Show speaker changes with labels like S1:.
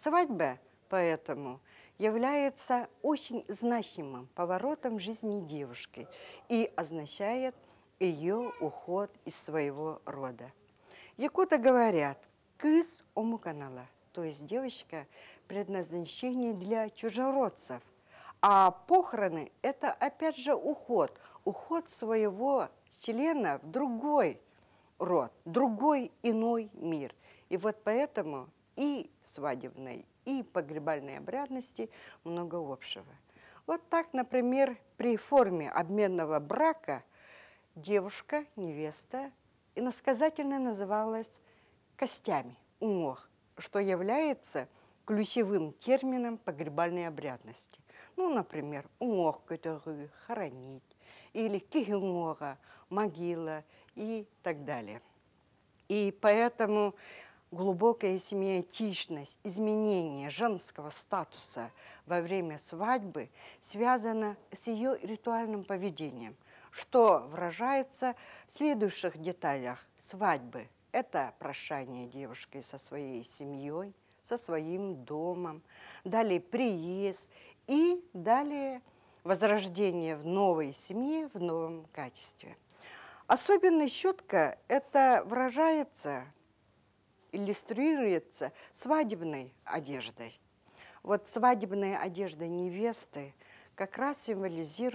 S1: Свадьба поэтому является очень значимым поворотом жизни девушки и означает ее уход из своего рода. Якуты говорят «кыз омуканала», то есть девочка предназначение для чужеродцев. А похороны – это опять же уход своего члена в другой род, другой иной мир. И вот поэтому и свадебной, и погребальной обрядности много общего. Вот так, например, при форме обменного брака девушка, невеста, иносказательно называлась костями, умох, что является ключевым термином погребальной обрядности. Ну, например, умох, который хоронить, или кигумора, могила и так далее. И поэтому глубокая семиотичность, изменение женского статуса во время свадьбы связано с ее ритуальным поведением, что выражается в следующих деталях свадьбы. Это прощание девушки со своей семьей, со своим домом, далее приезд и далее возрождение в новой семье, в новом качестве. Особенно четко это выражается, иллюстрируется свадебной одеждой. Вот свадебная одежда невесты как раз символизирует